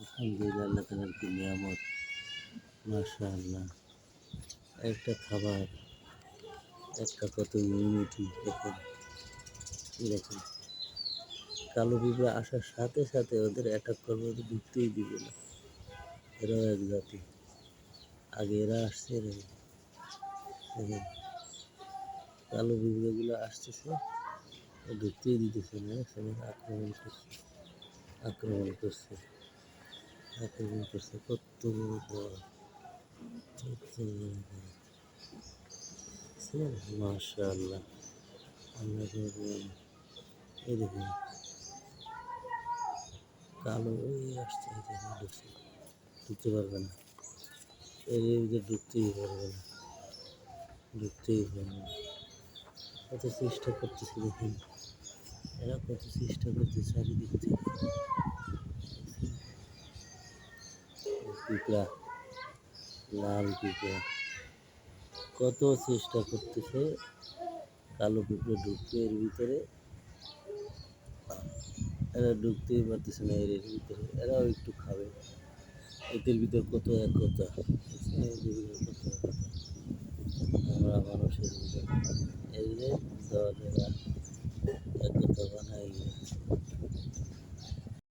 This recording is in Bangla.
আলহামদুলিল্লাহ, আল্লাহ তাআলার কি নিয়ামত। মাশাআল্লাহ, একটা খাবার, একটা কত ইউনিটি দেখেন। দেখেন, কালো পিঁপড়া আসার সাথে সাথে ওদের অ্যাটাক করবে, ওদের ঢুকতেই দিবে না। এরাও এক জাতি। আগে এরা আসছে, এরা দেখেন কালো পিঁপড়াগুলো আসতেছে, ঢুকতেই দিতেছে না। আক্রমণ করছে, আক্রমণ করছে, আক্রমণ করছে। কত বড় দল, কত বড় দল। মাশাআল্লাহ, আল্লাহ এই দেখুন কালো ওই আসছে, ঢুকছে, ঢুকতে পারবে না। এর ভিতরে ঢুকতেই পারবে না, ঢুকতেই পারবে না। কত চেষ্টা করতেছে দেখুন, এরা কত চেষ্টা করছে চারিদিক থেকে। পিঁপড়া, লাল পিঁপড়া কত চেষ্টা করতেছে, কালো পিঁপড়ে ঢুকতে এর ভিতরে। এরা ঢুকতেই পারতেছে না এর ভিতরে। এরাও একটু খাবে। এদের ভিতর কত একতা, এদের ভিতর কত একতা। আমরা মানুষের ভিতর এদের দল এরা।